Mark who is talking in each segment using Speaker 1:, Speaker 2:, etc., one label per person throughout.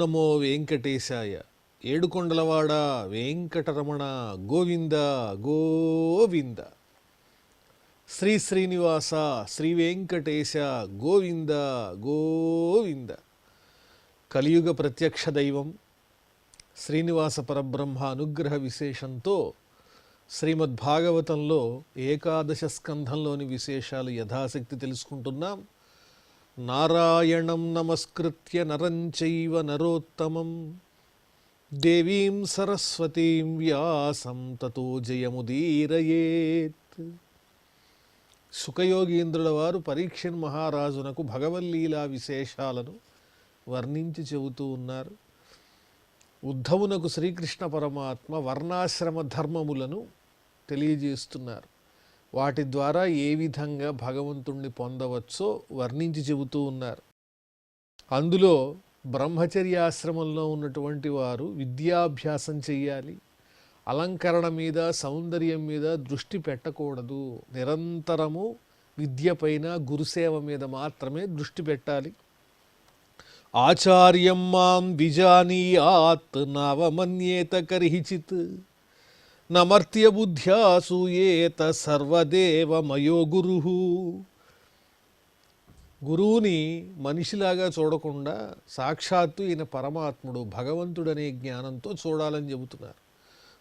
Speaker 1: నమో వెంకటేశాయ. ఏడుకొండలవాడ వెంకటరమణ గోవింద గోవింద. శ్రీ శ్రీనివాస శ్రీ వెంకటేశ గోవింద గోవింద. కలియుగ ప్రత్యక్ష దైవం శ్రీనివాస పరబ్రహ్మ అనుగ్రహ విశేషంతో శ్రీమద్భాగవతంలో ఏకాదశ స్కంధంలోని విశేషాలు యథాశక్తి తెలుసుకుంటున్నాం. నారాయణం నమస్కృత్య నరం చైవ నరోత్తమం దేవీం సరస్వతీం వ్యాసం తతో జయముదీరయేత్. సుఖయోగీంద్రుల వారు పరీక్షన్ మహారాజునకు భగవల్లీలా విశేషాలను వర్ణించి చెబుతూ ఉన్నారు. ఉద్ధవునకు శ్రీకృష్ణ పరమాత్మ వర్ణాశ్రమ ధర్మములను తెలియజేస్తున్నారు. వాటి ద్వారా ఏ విధంగా భగవంతుణ్ణి పొందవచ్చో వర్ణించి చెబుతూ ఉన్నారు. అందులో బ్రహ్మచర్యాశ్రమంలో ఉన్నటువంటి వారు విద్యాభ్యాసం చెయ్యాలి. అలంకరణ మీద సౌందర్యం మీద దృష్టి పెట్టకూడదు. నిరంతరము విద్యపైన గురుసేవ మీద మాత్రమే దృష్టి పెట్టాలి. ఆచార్యం మాం విజానీయాత్ నావమన్యేత కర్హిచిత్ నమర్త్య బుద్ధ్యా సూయేత సర్వదేవ మయో గురుః. గురువుని మనిషిలాగా చూడకుండా సాక్షాత్తు ఈయన పరమాత్ముడు భగవంతుడనే జ్ఞానంతో చూడాలని చెబుతున్నారు.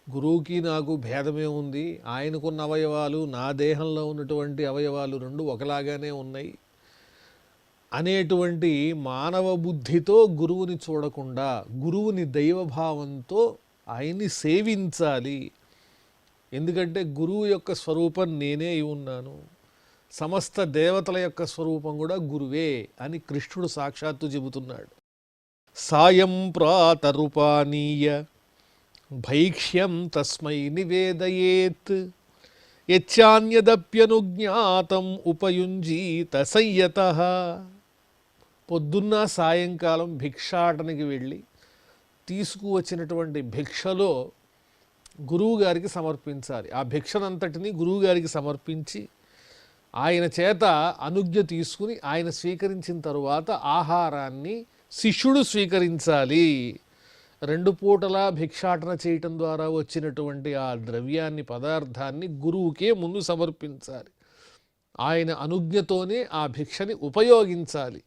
Speaker 1: గురువుకి నాకు భేదమే ఉంది, ఆయనకున్న అవయవాలు నా దేహంలో ఉన్నటువంటి అవయవాలు రెండు ఒకలాగానే ఉన్నాయి అనేటువంటి మానవ బుద్ధితో గురువుని చూడకుండా గురువుని దైవభావంతో ఆయన్ని సేవించాలి. ఎందుకంటే గురువు యొక్క స్వరూపం నేనే అయి ఉన్నాను, సమస్త దేవతల యొక్క స్వరూపం కూడా గురువే అని కృష్ణుడు సాక్షాత్తు చెబుతున్నాడు. సాయం ప్రాతరుపానీయ భైక్ష్యం తస్మై నివేదయేత్ యచ్చాన్యదప్యనుజ్ఞాతం ఉపయుంజీత సంయతః. పొద్దున్న సాయంకాలం భిక్షాటనకి వెళ్ళి తీసుకువచ్చినటువంటి భిక్షలో గురువుగారికి సమర్పించాలి. ఆ భిక్షనంతటిని గురువుగారికి సమర్పించి ఆయన చేత అనుజ్ఞ తీసుకుని ఆయన స్వీకరించిన తరువాత ఆహారాన్ని శిష్యుడు స్వీకరించాలి. 2 పూటలా భిక్షాటన చేయటం ద్వారా వచ్చినటువంటి ఆ ద్రవ్యాన్ని పదార్థాన్ని గురువుకే ముందు సమర్పించాలి. ఆయన అనుజ్ఞతోనే ఆ భిక్షని ఉపయోగించాలి.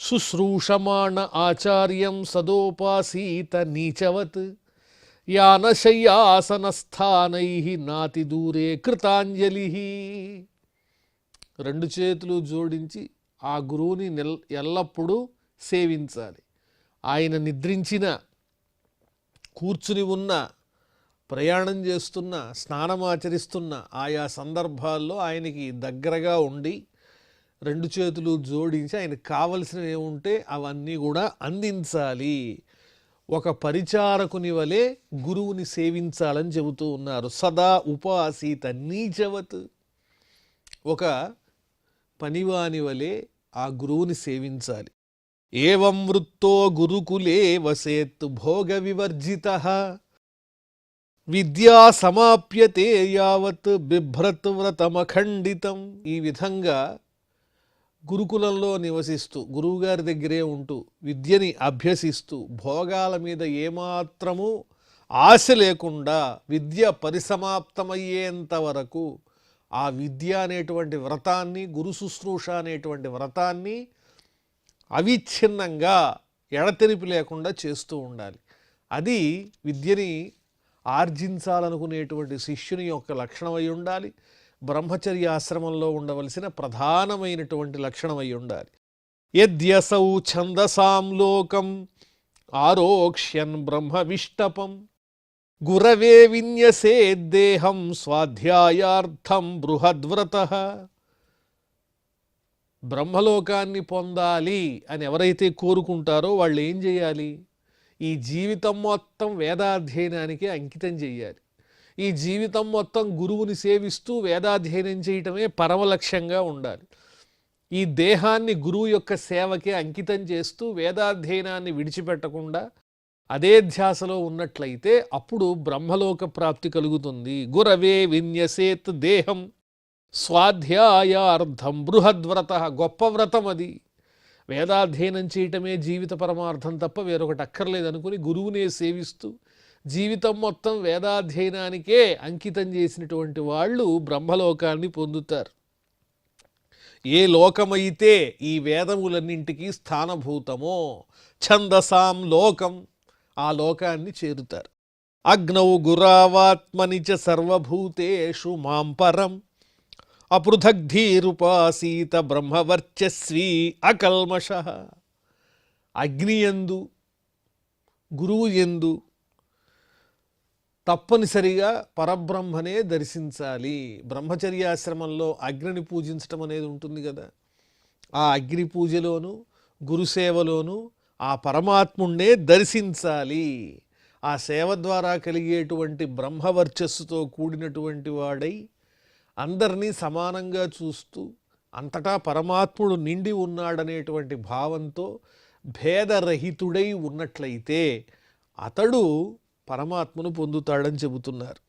Speaker 1: శుశ్రూషమాణ ఆచార్యం సదోపాసీత నీచవత్ యానశయ్యాసనస్థానై నాతి దూరే కృతాంజలి. 2 చేతులు జోడించి ఆ గురువుని ఎల్లప్పుడూ సేవించాలి. ఆయన నిద్రించిన, కూర్చుని ఉన్న, ప్రయాణం చేస్తున్న, స్నానమాచరిస్తున్న ఆయా సందర్భాల్లో ఆయనకి దగ్గరగా ఉండి 2 చేతులు జోడించి ఆయనకు కావలసినవి ఏముంటే అవన్నీ కూడా అందించాలి. ఒక పరిచారకుని వలె గురువుని సేవించాలని చెబుతూ ఉన్నారు. సదా ఉపాసీత నీచవత్. ఒక పనివాని వలె ఆ గురువుని సేవించాలి. ఏవం వృత్తో గురుకులే వసేత్ భోగ వివర్జితః విద్యా సమాప్యతే యావత్ బిభ్రత్ వ్రతమఖండితం. ఈ విధంగా గురుకులంలో నివసిస్తూ గురువుగారి దగ్గరే ఉంటూ విద్యని అభ్యసిస్తూ భోగాల మీద ఏమాత్రము ఆశ లేకుండా విద్య పరిసమాప్తమయ్యేంత వరకు ఆ విద్య అనేటువంటి వ్రతాన్ని, గురు శుశ్రూష అనేటువంటి వ్రతాన్ని అవిచ్ఛిన్నంగా ఎడతెరిపి లేకుండా చేస్తూ ఉండాలి. అది విద్యని ఆర్జించాలనుకునేటువంటి శిష్యుని యొక్క లక్షణమై ఉండాలి. బ్రహ్మచర్యాశ్రమంలో ఉండవలసిన ప్రధానమైనటువంటి లక్షణమై ఉండాలి. యద్యసౌ ఛందసాం లోకం ఆరోక్ష్యన్ బ్రహ్మవిష్టపం గురవే విన్యసేద్దేహం స్వాధ్యాయార్థం బృహద్వ్రతః. బ్రహ్మలోకాన్ని పొందాలి అని ఎవరైతే కోరుకుంటారో వాళ్ళు ఏం చేయాలి? ఈ జీవితం మొత్తం వేదాధ్యయనానికి అంకితం చేయాలి. ఈ జీవితం మొత్తం గురువుని సేవిస్తూ వేదాధ్యయనం చేయటమే పరమలక్ష్యంగా ఉండాలి. ఈ దేహాన్ని గురువు యొక్క సేవకే అంకితం చేస్తూ వేదాధ్యయనాన్ని విడిచిపెట్టకుండా అదే ధ్యాసలో ఉన్నట్లయితే అప్పుడు బ్రహ్మలోక ప్రాప్తి కలుగుతుంది. గురవే విన్యసేత్ దేహం స్వాధ్యాయార్థం బృహద్వ్రత. గొప్ప వ్రతం అది. వేదాధ్యయనం చేయటమే జీవిత పరమార్థం తప్ప వేరొకటి అక్కర్లేదనుకుని గురువునే సేవిస్తూ జీవితం మొత్తం వేదాధ్యయనానికే అంకితం చేసినటువంటి వాళ్ళు బ్రహ్మలోకాన్ని పొందుతారు. ఏ లోకమైతే ఈ వేదములన్నింటికీ స్థానభూతమో ఛందసాం లోకం, ఆ లోకాన్ని చేరుతారు. అగ్నౌ గురావాత్మని చ సర్వభూతేషు మాం పరం అపృథగ్ధీరుపాసీత బ్రహ్మవర్చస్వీ అకల్మష. అగ్నియందు గురువు యందు తప్పనిసరిగా పరబ్రహ్మనే దర్శించాలి. బ్రహ్మచర్యాశ్రమంలో అగ్నిని పూజించటం అనేది ఉంటుంది కదా, ఆ అగ్ని పూజలోను గురుసేవలోను ఆ పరమాత్ముణ్ణే దర్శించాలి. ఆ సేవ ద్వారా కలిగేటువంటి బ్రహ్మవర్చస్సుతో కూడినటువంటి వాడై అందరినీ సమానంగా చూస్తూ అంతటా పరమాత్ముడు నిండి ఉన్నాడనేటువంటి భావంతో భేదరహితుడై ఉన్నట్లయితే అతడు పరమాత్మను పొందుతాడని చెబుతున్నారు.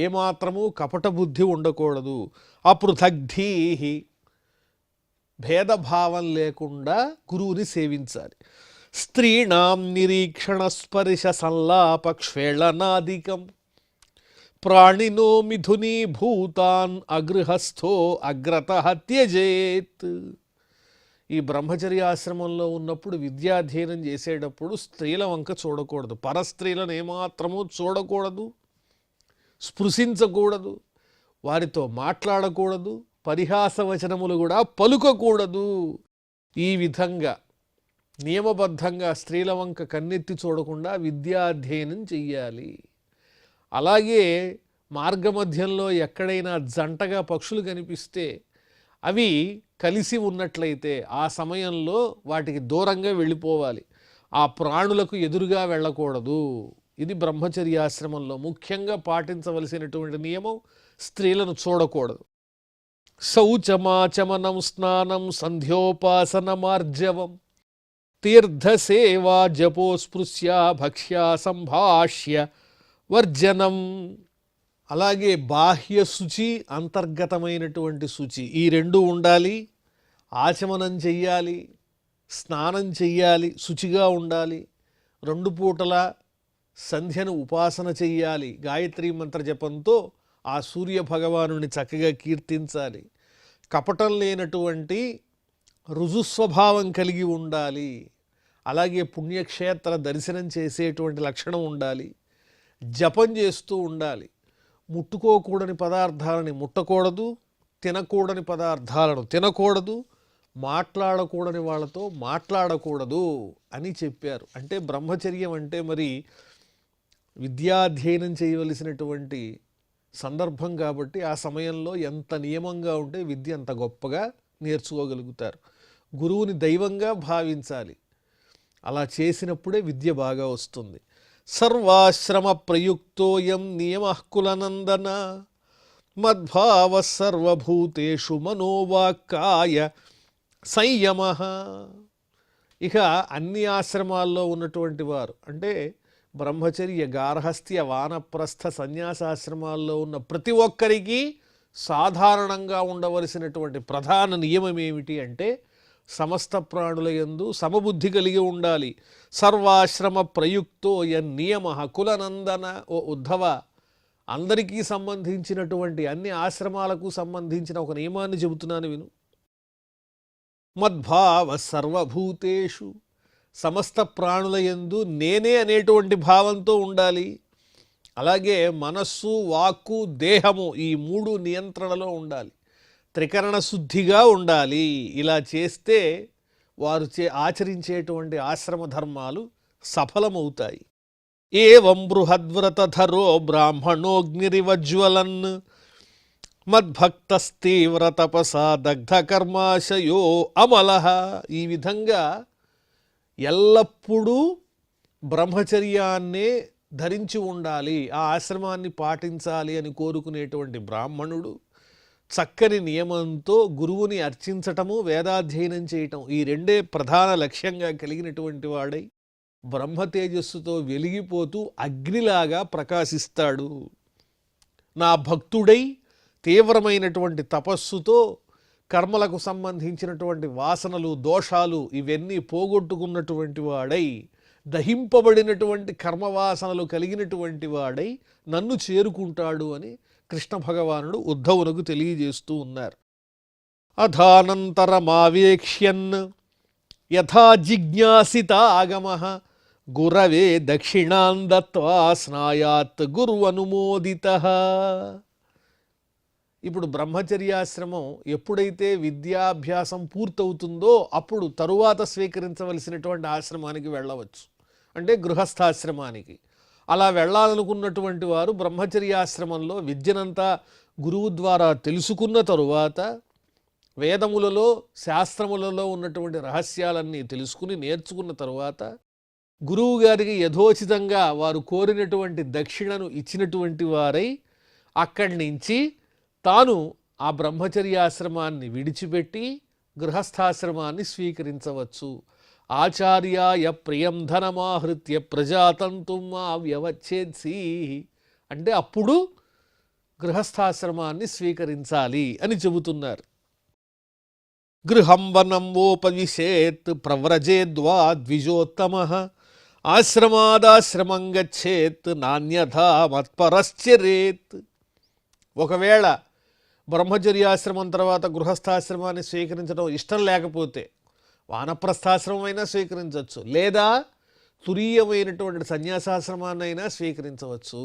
Speaker 1: ఏమాత్రము కపట బుద్ధి ఉండకూడదు. అపృథగ్ధీహి, భేదభావం లేకుండా గురువుని సేవించాలి. స్త్రీణాం నిరీక్షణ స్పర్శ సంలాపక్షేళనాదికం ప్రాణినో మిథునీ భూతాన్ అగృహస్థో అగ్రత త్యజేత్. ఈ బ్రహ్మచర్యాశ్రమంలో ఉన్నప్పుడు విద్యాధ్యయనం చేసేటప్పుడు స్త్రీల వంక చూడకూడదు. పరస్త్రీలను ఏమాత్రము చూడకూడదు, స్పృశించకూడదు, వారితో మాట్లాడకూడదు, పరిహాసవచనములు కూడా పలుకకూడదు. ఈ విధంగా నియమబద్ధంగా స్త్రీల వంక కన్నెత్తి చూడకుండా విద్యాధ్యయనం చెయ్యాలి. అలాగే మార్గమధ్యంలో ఎక్కడైనా జంటగా పక్షులు కనిపిస్తే అవి కలిసి ఉన్నట్లయితే ఆ సమయంలో వాటికి దూరంగా వెళ్ళిపోవాలి. ఆ ప్రాణులకు ఎదురుగా వెళ్ళకూడదు. ఇది బ్రహ్మచర్యాశ్రమంలో ముఖ్యంగా పాటించవలసినటువంటి నియమం. స్త్రీలను చూడకూడదు. శౌచమాచమనం స్నానం సంధ్యోపాసనమార్జవం తీర్థసేవా జపోస్పృశ్య భక్ష్య సంభాష్య వర్జనం. అలాగే బాహ్య శుచి, అంతర్గతమైనటువంటి శుచి, ఈ రెండు ఉండాలి. ఆచమనం చెయ్యాలి, స్నానం చెయ్యాలి, శుచిగా ఉండాలి. 2 పూటల సంధ్యను ఉపాసన చెయ్యాలి. గాయత్రీ మంత్ర జపంతో ఆ సూర్య భగవానుని చక్కగా కీర్తించాలి. కపటం లేనటువంటి రుజుస్వభావం కలిగి ఉండాలి. అలాగే పుణ్యక్షేత్ర దర్శనం చేసేటువంటి లక్షణం ఉండాలి. జపం చేస్తూ ఉండాలి. ముట్టుకోకూడని పదార్థాలని ముట్టకూడదు, తినకూడని పదార్థాలను తినకూడదు, మాట్లాడకూడని వాళ్ళతో మాట్లాడకూడదు అని చెప్పారు. అంటే బ్రహ్మచర్యం అంటే మరి విద్యాధ్యయనం చేయవలసినటువంటి సందర్భం కాబట్టి ఆ సమయంలో ఎంత నియమంగా ఉంటే విద్య అంత గొప్పగా నేర్చుకోగలుగుతారు. గురువుని దైవంగా భావించాలి. అలా చేసినప్పుడే విద్య బాగా వస్తుంది. సర్వాశ్రమ ప్రయుక్తోయం నియమః కులనందన మద్భావ సర్వభూతేషు మనోవాక్కాయ సంయమః. ఇక అన్ని ఆశ్రమాల్లో ఉన్నటువంటి వారు అంటే బ్రహ్మచర్య, గార్హస్థ్య, వానప్రస్థ, సన్యాసాశ్రమాల్లో ఉన్న ప్రతి ఒక్కరికి సాధారణంగా ఉండవలసినటువంటి ప్రధాన నియమం ఏమిటి అంటే సమస్త ప్రాణుల యందు సమబుద్ధి కలిగి ఉండాలి. సర్వాశ్రమ ప్రయుక్తో నియమః కులనందన. ఓ ఉద్ధవ, అందరికీ సంబంధించినటువంటి అన్ని ఆశ్రమాలకు సంబంధించిన ఒక నియమాన్ని చెబుతున్నాను విను. మద్భావ సర్వభూతేషు, సమస్త ప్రాణుల యందు నేనే అనేటువంటి భావంతో ఉండాలి. అలాగే మనస్సు, వాక్కు, దేహము ఈ 3 నియంత్రణలో ఉండాలి. త్రికరణ శుద్ధిగా ఉండాలి. ఇలా చేస్తే వారు ఆచరించేటువంటి ఆశ్రమ ధర్మాలు సఫలమవుతాయి. ఏవం బృహద్వ్రతధరో బ్రాహ్మణోగ్నిరివజ్వలన్ మద్భక్తస్తీవ్ర తపసా దగ్ధకర్మాశయో అమలః. ఈ విధంగా ఎల్లప్పుడూ బ్రహ్మచర్యాన్నే ధరించి ఉండాలి, ఆ ఆశ్రమాన్ని పాటించాలి అని కోరుకునేటువంటి బ్రాహ్మణుడు చక్కని నియమంతో గురువుని అర్చించటము, వేదాధ్యయనం చేయటం ఈ 2 ప్రధాన లక్ష్యంగా కలిగినటువంటి వాడై బ్రహ్మ తేజస్సుతో వెలిగిపోతూ అగ్నిలాగా ప్రకాశిస్తాడు. నా భక్తుడై తీవ్రమైనటువంటి తపస్సుతో కర్మలకు సంబంధించినటువంటి వాసనలు, దోషాలు ఇవన్నీ పోగొట్టుకున్నటువంటి వాడై, దహింపబడినటువంటి కర్మవాసనలు కలిగినటువంటి వాడై నన్ను చేరుకుంటాడు అని కృష్ణ భగవానుడు ఉద్ధవునకు తెలియజేస్తూ ఉన్నారు. అథానంతరమావేక్ష్యన్ యథా జిజ్ఞాసిత ఆగమః గురవే దక్షిణాం దత్వా స్నాయాత్ గుర్వనుమోదితః. ఇప్పుడు బ్రహ్మచర్యాశ్రమం ఎప్పుడైతే విద్యాభ్యాసం పూర్తవుతుందో అప్పుడు తరువాత స్వీకరించవలసినటువంటి ఆశ్రమానికి వెళ్ళవచ్చు, అంటే గృహస్థాశ్రమానికి. అలా వెళ్ళాలనుకున్నటువంటి వారు బ్రహ్మచర్యాశ్రమంలో విద్యనంతా గురువు ద్వారా తెలుసుకున్న తరువాత వేదములలో, శాస్త్రములలో ఉన్నటువంటి రహస్యాలన్నీ తెలుసుకుని నేర్చుకున్న తరువాత గురువు గారికి యథోచితంగా వారు కోరినటువంటి దక్షిణను ఇచ్చినటువంటి వారై అక్కడి నుంచి తాను ఆ బ్రహ్మచర్యాశ్రమాన్ని విడిచిపెట్టి గృహస్థాశ్రమాన్ని స్వీకరించవచ్చు. ఆచార్యాయ ప్రియం ధనమాహృత్య ప్రజాతంతుం మా వ్యవచ్ఛేత్సి అంటే అప్పుడు గృహస్థాశ్రమాన్ని స్వీకరించాలి అని చెబుతున్నారు. గృహం వనం ఓపవిశేత్ ప్రవ్రజేద్వా ద్విజోత్తమః ఆశ్రమాదాశ్రమం గచ్చేత్ నాన్యథా మత్పరశ్చరేత్. ఒకవేళ బ్రహ్మచర్యాశ్రమం తర్వాత గృహస్థాశ్రమాన్ని స్వీకరించడం ఇష్టం లేకపోతే వానప్రస్థాశ్రమం అయినా స్వీకరించవచ్చు, లేదా తురీయమైనటువంటి సన్యాసాశ్రమాన్ని అయినా స్వీకరించవచ్చు.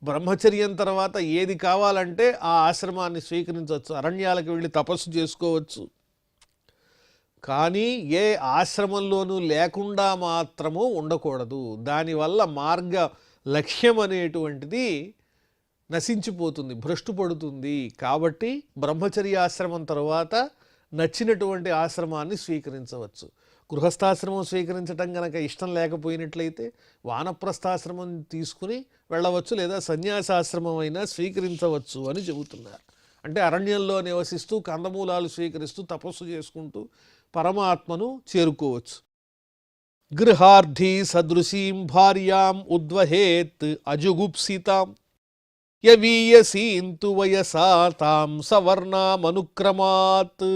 Speaker 1: బ్రహ్మచర్యం తర్వాత ఏది కావాలంటే ఆ ఆశ్రమాన్ని స్వీకరించవచ్చు, అరణ్యాలకు వెళ్ళి తపస్సు చేసుకోవచ్చు. కానీ ఏ ఆశ్రమంలోనూ లేకుండా మాత్రము ఉండకూడదు. దానివల్ల మార్గ లక్ష్యం అనేటువంటిది నశించిపోతుంది, భ్రష్టు పడుతుంది. కాబట్టి బ్రహ్మచర్యాశ్రమం తర్వాత నచ్చినటువంటి ఆశ్రమాన్ని స్వీకరించవచ్చు. గృహస్థాశ్రమం స్వీకరించటం కనుక ఇష్టం లేకపోయినట్లయితే వానప్రస్థాశ్రమం తీసుకుని వెళ్ళవచ్చు, లేదా సన్యాసాశ్రమం అయినా స్వీకరించవచ్చు అని చెబుతున్నారు. అంటే అరణ్యంలో నివసిస్తూ కందమూలాలు స్వీకరిస్తూ తపస్సు చేసుకుంటూ పరమాత్మను చేరుకోవచ్చు. గృహార్థీ సదృశీం భార్యాం ఉద్వహేత్ అజుగుప్సితాం యవీయసీంతు వయసా తాం సవర్ణామనుక్రమాత్.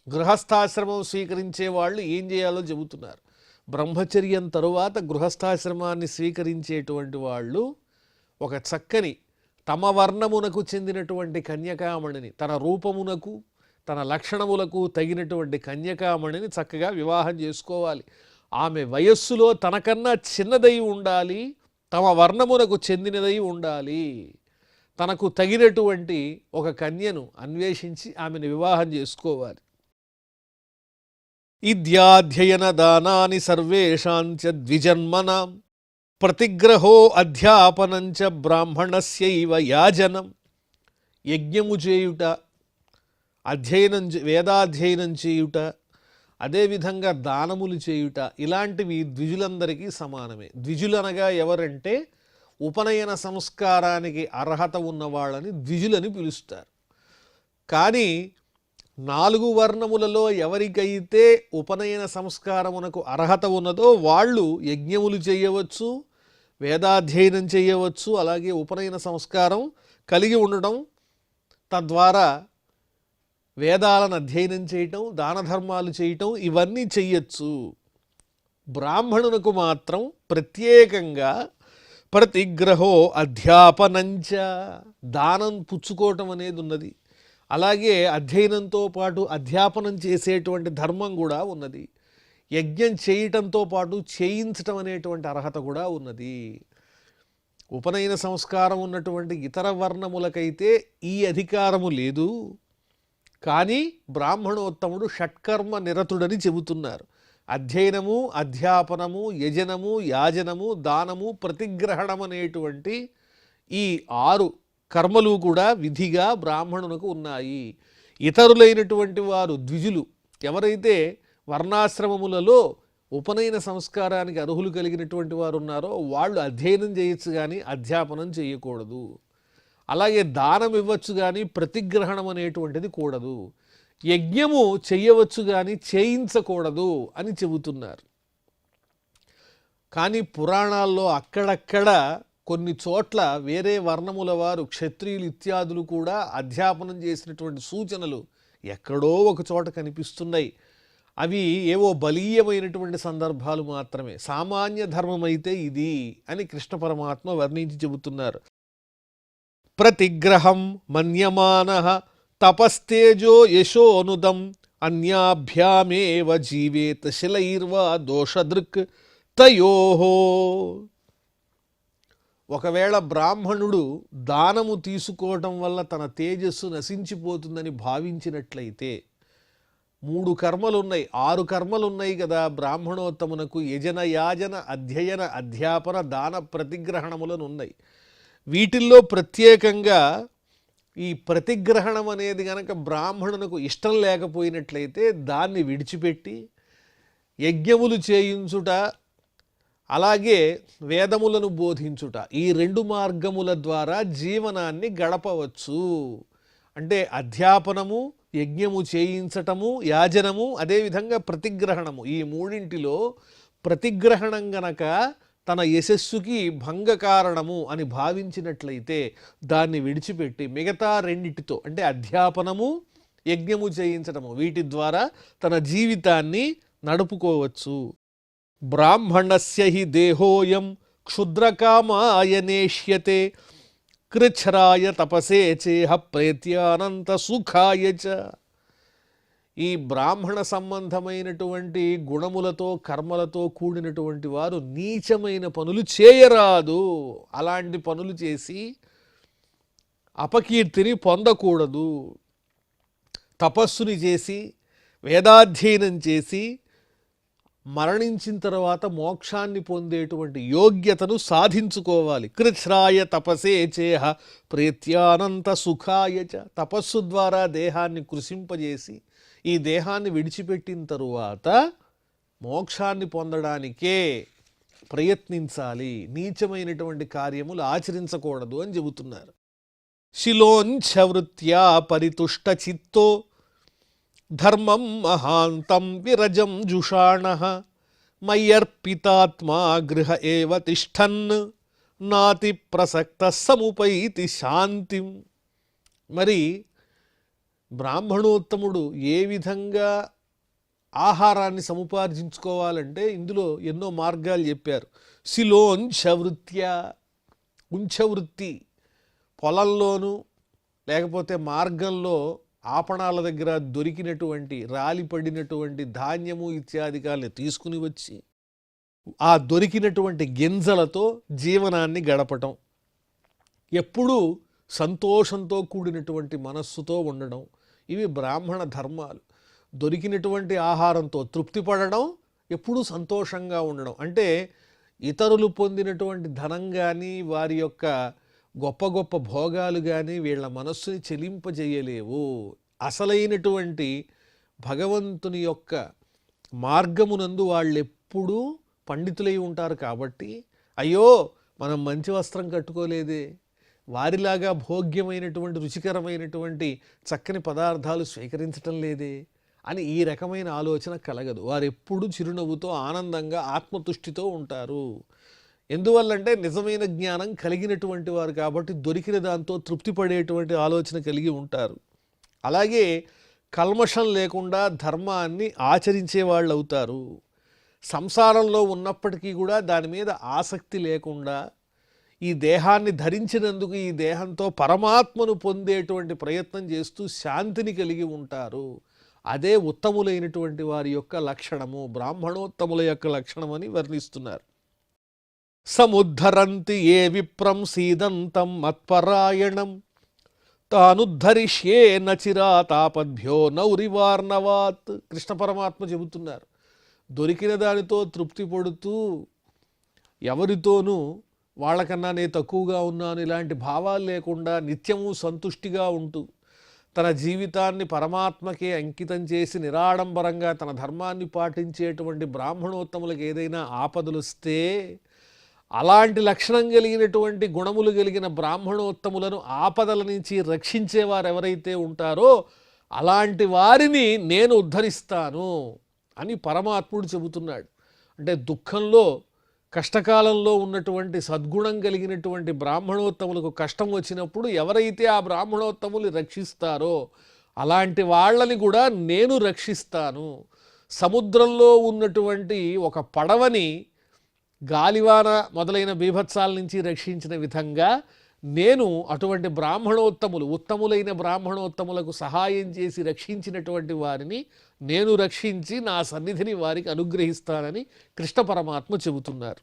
Speaker 1: గృహస్థాశ్రమం స్వీకరించే వాళ్ళు ఏం చేయాలో చెబుతున్నారు. బ్రహ్మచర్యం తరువాత గృహస్థాశ్రమాన్ని స్వీకరించేటువంటి వాళ్ళు ఒక చక్కని తమ వర్ణమునకు చెందినటువంటి కన్యకామణిని, తన రూపమునకు తన లక్షణములకు తగినటువంటి కన్యకామణిని చక్కగా వివాహం చేసుకోవాలి. ఆమె వయస్సులో తనకన్నా చిన్నదై ఉండాలి, తమ వర్ణమునకు చెందినదై ఉండాలి. తనకు తగినటువంటి ఒక కన్యను అన్వేషించి ఆమెను వివాహం చేసుకోవాలి. ఇద్యాధ్యయన దానాని సర్వేషాంచ ద్విజన్మనాం ప్రతిగ్రహో అధ్యాపనంచ బ్రాహ్మణస్యైవ యాజనం. యజ్ఞము చేయుట, వేదాధ్యయనం చేయుట, అదేవిధంగా దానములు చేయుట, ఇలాంటివి ద్విజులందరికీ సమానమే. ద్విజులనగా ఎవరంటే ఉపనయన సంస్కారానికి అర్హత ఉన్న వాళ్ళని ద్విజులని పిలుస్తారు. కానీ 4 వర్ణములలో ఎవరికైతే ఉపనయన సంస్కారమునకు అర్హత ఉన్నదో వాళ్ళు యజ్ఞములు చేయవచ్చు, వేదాధ్యయనం చేయవచ్చు, అలాగే ఉపనయన సంస్కారం కలిగి ఉండటం, తద్వారా వేదాలను అధ్యయనం చేయటం, దాన ధర్మాలు చేయటం, ఇవన్నీ చెయ్యొచ్చు. బ్రాహ్మణునకు మాత్రం ప్రత్యేకంగా ప్రతిగ్రహో అధ్యాపనంచ, దానం పుచ్చుకోవటం అనేది ఉన్నది. అలాగే అధ్యయనంతో పాటు అధ్యాపనం చేసేటువంటి ధర్మం కూడా ఉన్నది. యజ్ఞం చేయటంతో పాటు చేయించటం అనేటువంటి అర్హత కూడా ఉన్నది. ఉపనయన సంస్కారం ఉన్నటువంటి ఇతర వర్ణములకైతే ఈ అధికారము లేదు. కానీ బ్రాహ్మణోత్తముడు షట్కర్మ నిరతుడని చెబుతున్నారు. అధ్యయనము, అధ్యాపనము, యజనము, యాజనము, దానము, ప్రతిగ్రహణం అనేటువంటి ఈ 6 కర్మలు కూడా విధిగా బ్రాహ్మణునకు ఉన్నాయి. ఇతరులైనటువంటి వారు ద్విజులు ఎవరైతే వర్ణాశ్రమములలో ఉపనయన సంస్కారానికి అర్హులు కలిగినటువంటి వారు ఉన్నారో వాళ్ళు అధ్యయనం చేయొచ్చు కానీ అధ్యాపనం చేయకూడదు. అలాగే దానం ఇవ్వచ్చు కానీ ప్రతిగ్రహణం అనేటువంటిది కూడదు. యజ్ఞము చెయ్యవచ్చు కానీ చేయించకూడదు అని చెబుతున్నారు. కానీ పురాణాల్లో అక్కడక్కడ కొన్ని చోట్ల వేరే వర్ణముల వారు, క్షత్రియులు ఇత్యాదులు కూడా అధ్యాపనం చేసినటువంటి సూచనలు ఎక్కడో ఒక చోట కనిపిస్తున్నాయి. అవి ఏవో బలీయమైనటువంటి సందర్భాలు మాత్రమే. సామాన్య ధర్మం అయితే ఇది అని కృష్ణ పరమాత్మ వర్ణించి చెబుతున్నారు. ప్రతిగ్రహం మన్యమానః తపస్తేజో యశోనుదం అన్యాభ్యామేవ జీవేత్ శిలైర్వా దోషదృక్ తయోహో. ఒకవేళ బ్రాహ్మణుడు దానము తీసుకోవటం వల్ల తన తేజస్సు నశించిపోతుందని భావించినట్లయితే, 3 కర్మలున్నాయి, 6 కర్మలున్నాయి కదా బ్రాహ్మణోత్తమునకు. యజన యాజన అధ్యయన అధ్యాపన దాన ప్రతిగ్రహణములను ఉన్నాయి. వీటిల్లో ప్రత్యేకంగా ఈ ప్రతిగ్రహణం అనేది గనక బ్రాహ్మణునకు ఇష్టం లేకపోయినట్లయితే దాన్ని విడిచిపెట్టి యజ్ఞములు చేయించుట, అలాగే వేదములను బోధించుట, ఈ 2 మార్గముల ద్వారా జీవనాన్ని గడపవచ్చు. అంటే అధ్యాపనము, యజ్ఞము చేయించటము, యాజనము, అదేవిధంగా ప్రతిగ్రహణము, ఈ 3 ప్రతిగ్రహణం గనక తన యశస్సుకి భంగ కారణము అని భావించినట్లయితే దాన్ని విడిచిపెట్టి మిగతా 2 అంటే అధ్యాపనము, యజ్ఞము చేయించటము, వీటి ద్వారా తన జీవితాన్ని నడుపుకోవచ్చు. బ్రాహ్మణస్య హి దేహోయం క్షుద్రకామాయ నేష్యతే కృచ్ఛ్రాయ తపసే చేహ ప్రేత్యానంత సుఖాయ చ. ఈ బ్రాహ్మణ సంబంధమైనటువంటి గుణములతో కర్మలతో కూడినటువంటి వారు నీచమైన పనులు చేయరాదు. అలాంటి పనులు చేసి అపకీర్తిని పొందకూడదు. తపస్సుని చేసి వేదాధ్యయనం చేసి మరణించిన తర్వాత మోక్షాన్ని పొందేటువంటి యోగ్యతను సాధించుకోవాలి. కృచ్ఛ్రాయ తపసే చేహ ప్రేత్యానంత సుఖాయ చ. తపస్సు ద్వారా దేహాన్ని కృశింపజేసి ఈ దేహాన్ని విడిచిపెట్టిన తరువాత మోక్షాన్ని పొందడానికే ప్రయత్నించాలి. నీచమైనటువంటి కార్యములు ఆచరించకూడదు అని చెబుతున్నారు. శిలోంఛవృత్యా పరితుష్ట చిత్తో ధర్మం మహాంతం విరజం జుషాణః మయ్యర్పితాత్మా గృహ ఏవ తిష్టన్ నాతి ప్రసక్త సముపైతి శాంతిం. మరి బ్రాహ్మణోత్తముడు ఏ విధంగా ఆహారాన్ని సముపార్జించుకోవాలంటే ఇందులో ఎన్నో మార్గాలు చెప్పారు. శిలోంఛవృత్యా, ఉంఛవృత్తి, పొలంలోనూ లేకపోతే మార్గంలో ఆపణాల దగ్గర దొరికినటువంటి రాలిపడినటువంటి ధాన్యము ఇత్యాదికాల్ని తీసుకుని వచ్చి ఆ దొరికినటువంటి గింజలతో జీవనాన్ని గడపటం, ఎప్పుడూ సంతోషంతో కూడినటువంటి మనస్సుతో ఉండడం, ఇవి బ్రాహ్మణ ధర్మాలు. దొరికినటువంటి ఆహారంతో తృప్తి పడడం, ఎప్పుడూ సంతోషంగా ఉండడం. అంటే ఇతరులు పొందినటువంటి ధనం కానీ వారి యొక్క గొప్ప గొప్ప భోగాలు కానీ వీళ్ళ మనస్సుని చెలింపజేయలేవు. అసలైనటువంటి భగవంతుని యొక్క మార్గమునందు వాళ్ళెప్పుడూ పండితులై ఉంటారు. కాబట్టి అయ్యో మనం మంచి వస్త్రం కట్టుకోలేదే, వారిలాగా భోగ్యమైనటువంటి రుచికరమైనటువంటి చక్కని పదార్థాలు స్వీకరించటం లేదే అని ఈ రకమైన ఆలోచన కలగదు. వారెప్పుడు చిరునవ్వుతో ఆనందంగా ఆత్మతుష్టితో ఉంటారు. ఎందువల్లంటే నిజమైన జ్ఞానం కలిగినటువంటి వారు కాబట్టి దొరికిన దాంతో తృప్తి పడేటువంటి ఆలోచన కలిగి ఉంటారు. అలాగే కల్మషం లేకుండా ధర్మాన్ని ఆచరించే వాళ్ళు అవుతారు. సంసారంలో ఉన్నప్పటికీ కూడా దాని మీద ఆసక్తి లేకుండా ఈ దేహాన్ని ధరించినందుకు ఈ దేహంతో పరమాత్మను పొందేటువంటి ప్రయత్నం చేస్తూ శాంతిని కలిగి ఉంటారు. అదే ఉత్తములైనటువంటి వారి యొక్క లక్షణము, బ్రాహ్మణోత్తముల యొక్క లక్షణం అని వర్ణిస్తున్నారు. సముద్ధరంతి ఏ విప్రం సీదంతం మత్పరాయణం తానుద్ధరిష్యే నచిరాతాపద్భ్యో నౌరివార్ణవాత్. కృష్ణ పరమాత్మ చెబుతున్నారు. దొరికిన దానితో తృప్తి పడుతూ ఎవరితోనూ వాళ్ళకన్నా నేను తక్కువగా ఉన్నాను ఇలాంటి భావాలు లేకుండా నిత్యము సంతుష్టిగా ఉంటూ తన జీవితాన్ని పరమాత్మకే అంకితం చేసి నిరాడంబరంగా తన ధర్మాన్ని పాటించేటువంటి బ్రాహ్మణోత్తములకు ఏదైనా ఆపదలు వస్తే అలాంటి లక్షణం కలిగినటువంటి గుణములు కలిగిన బ్రాహ్మణోత్తములను ఆపదల నుంచి రక్షించేవారు ఎవరైతే ఉంటారో అలాంటి వారిని నేను ఉద్ధరిస్తాను అని పరమాత్ముడు చెబుతున్నాడు. అంటే దుఃఖంలో కష్టకాలంలో ఉన్నటువంటి సద్గుణం కలిగినటువంటి బ్రాహ్మణోత్తములకు కష్టం వచ్చినప్పుడు ఎవరైతే ఆ బ్రాహ్మణోత్తములు రక్షిస్తారో అలాంటి వాళ్ళని కూడా నేను రక్షిస్తాను. సముద్రంలో ఉన్నటువంటి ఒక పడవని గాలివాన మొదలైన బీభత్సాల నుంచి రక్షించిన విధంగా నేను అటువంటి బ్రాహ్మణోత్తములు, ఉత్తములైన బ్రాహ్మణోత్తములకు సహాయం చేసి రక్షించినటువంటి వారిని నేను రక్షించి నా సన్నిధిని వారికి అనుగ్రహిస్తానని కృష్ణ పరమాత్మ చెబుతున్నారు.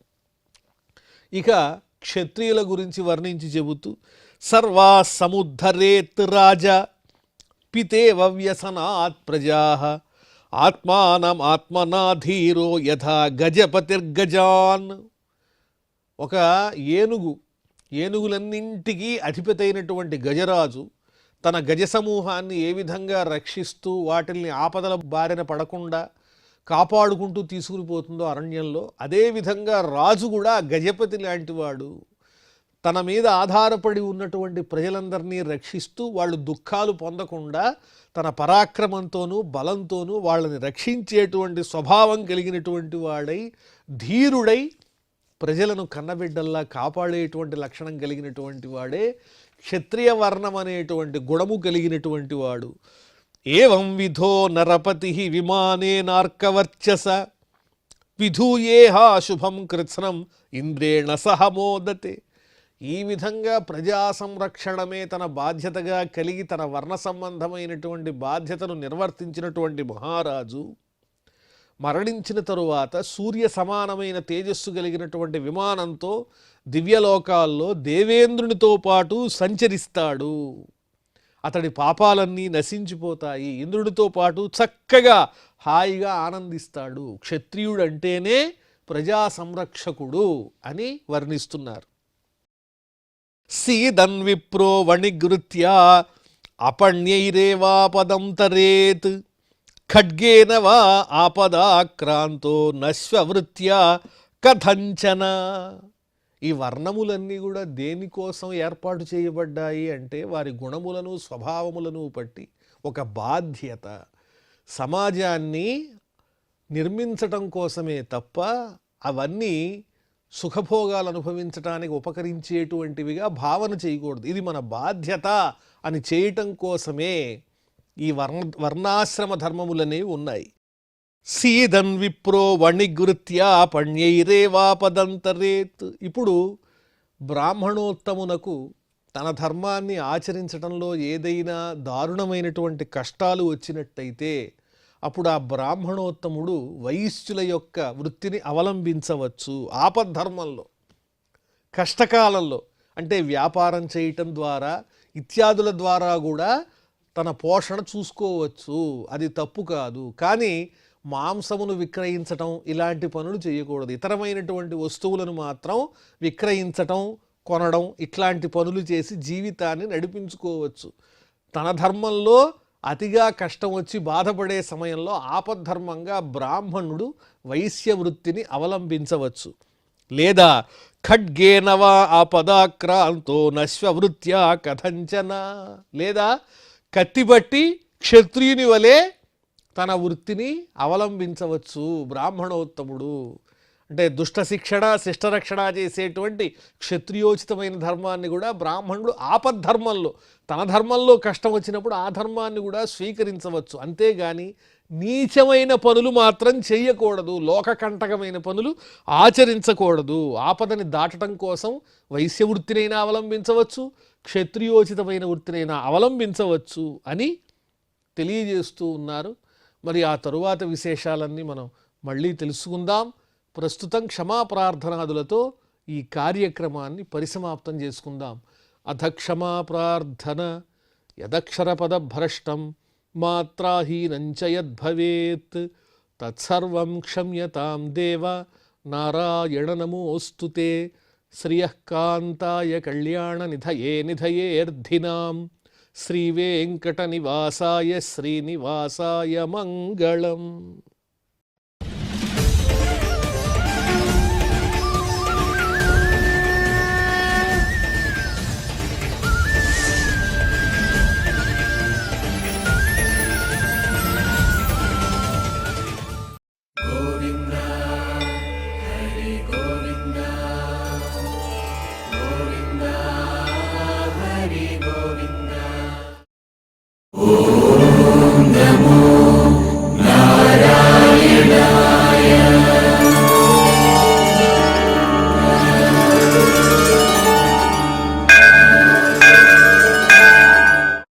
Speaker 1: ఇక క్షత్రియుల గురించి వర్ణించి చెబుతూ సర్వా సముద్ధరేత్ రాజా పితేవ వ్యసనాత్ ప్రజా ఆత్మానం ఆత్మనా ధీరో యథా గజపతిర్గజాన్. ఒక ఏనుగులన్నింటికీ అధిపతి అయినటువంటి గజరాజు తన గజ సమూహాన్ని ఏ విధంగా రక్షిస్తూ వాటిల్ని ఆపదల బారిన పడకుండా కాపాడుకుంటూ తీసుకుని పోతుందో అరణ్యంలో, అదేవిధంగా రాజు కూడా గజపతి లాంటివాడు. తన మీద ఆధారపడి ఉన్నటువంటి ప్రజలందరినీ రక్షిస్తూ వాళ్ళు దుఃఖాలు పొందకుండా తన పరాక్రమంతోనూ బలంతోనూ వాళ్ళని రక్షించేటువంటి స్వభావం కలిగినటువంటి వాడై, ధీరుడై, ప్రజలను కన్నబిడ్డల్లా కాపాడేటువంటి లక్షణం కలిగినటువంటి వాడే క్షత్రియ వర్ణం అనేటువంటి గుణము కలిగినటువంటి వాడు. ఏవం విధో నరపతి విమానేనార్కవర్చస విధూయేహా శుభం కృత్స్నం ఇంద్రేణ సహ మోదతే. ఈ విధంగా ప్రజా సంరక్షణమే తన బాధ్యతగా కలిగి తన వర్ణ సంబంధమైనటువంటి బాధ్యతను నిర్వర్తించినటువంటి మహారాజు మరణించిన తరువాత సూర్య సమానమైన తేజస్సు కలిగినటువంటి విమానంతో దివ్యలోకాల్లో దేవేంద్రునితో పాటు సంచరిస్తాడు. అతడి పాపాలన్నీ నశించిపోతాయి. ఇంద్రుడితో పాటు చక్కగా హాయిగా ఆనందిస్తాడు. క్షత్రియుడంటేనే ప్రజా సంరక్షకుడు అని వర్ణిస్తున్నారు. సీదన్ విప్రో వణిగృత్యా అపణ్యైరేవాపదం తరేత్ ఖడ్గేన వా ఆపదాక్రాంతో నశ్వవృత్యా కథంచన. ఈ వర్ణములన్నీ కూడా దేనికోసం ఏర్పాటు చేయబడ్డాయి అంటే వారి గుణములను స్వభావములను బట్టి ఒక బాధ్యత, సమాజాన్ని నిర్మించటం కోసమే తప్ప అవన్నీ సుఖభోగాలు అనుభవించటానికి ఉపకరించేటువంటివిగా భావన చేయకూడదు. ఇది మన బాధ్యత అని చేయటం కోసమే ఈ వర్ణాశ్రమ ధర్మములనేవి ఉన్నాయి. సీదన్ విప్రో వణిగృత్యా పణ్యైరేవాపదంతరేత్. ఇప్పుడు బ్రాహ్మణోత్తమునకు తన ధర్మాన్ని ఆచరించడంలో ఏదైనా దారుణమైనటువంటి కష్టాలు వచ్చినట్టయితే అప్పుడు ఆ బ్రాహ్మణోత్తముడు వైశ్యుల యొక్క వృత్తిని అవలంబించవచ్చు. ఆపద్ధర్మంలో, కష్టకాలంలో, అంటే వ్యాపారం చేయటం ద్వారా ఇత్యాదుల ద్వారా కూడా తన పోషణ చూసుకోవచ్చు. అది తప్పు కాదు. కానీ మాంసమును విక్రయించటం ఇలాంటి పనులు చేయకూడదు. ఇతరమైనటువంటి వస్తువులను మాత్రం విక్రయించటం, కొనడం ఇట్లాంటి పనులు చేసి జీవితాన్ని నడిపించుకోవచ్చు. తన ధర్మంలో అతిగా కష్టం వచ్చి బాధపడే సమయంలో ఆపద్ధర్మంగా బ్రాహ్మణుడు వైశ్య వృత్తిని అవలంబించవచ్చు. లేదా ఖడ్గేనవా ఆపదాక్రాంతో నశ్వవృత్యా కథంచన. లేదా కత్తిబట్టి క్షత్రియుని వలె తన వృత్తిని అవలంబించవచ్చు బ్రాహ్మణోత్తముడు. అంటే దుష్ట శిక్షణ, శిష్టరక్షణ చేసేటువంటి క్షత్రియోచితమైన ధర్మాన్ని కూడా బ్రాహ్మణుడు ఆపద్ధర్మంలో, తన ధర్మంలో కష్టం వచ్చినప్పుడు ఆ ధర్మాన్ని కూడా స్వీకరించవచ్చు. అంతేగాని నీచమైన పనులు మాత్రం చేయకూడదు, లోకకంటకమైన పనులు ఆచరించకూడదు. ఆపదని దాటడం కోసం వైశ్య వృత్తినైనా అవలంబించవచ్చు, క్షత్రియోచితమైన వృత్తినైనా అవలంబించవచ్చు అని తెలియజేస్తూ ఉన్నారు. మరి ఆ తరువాత విశేషాలన్నీ మనం మళ్ళీ తెలుసుకుందాం. ప్రస్తుతం క్షమాప్రార్థనాదులతో ఈ కార్యక్రమాన్ని పరిసమాప్తం చేసుకుందాం. అథ క్షమాప్రార్థన యదక్షరపదభ్రష్టం మాత్రాహీనంచ యద్భవేత్ తత్సర్వం క్షమ్యతాం దేవ నారాయణ నమోస్తుతే. శ్రియః కాంతాయ కళ్యాణ నిధయే నిధయేర్ధినాం శ్రీవేంకట నివాసాయ శ్రీనివాసాయ మంగళం.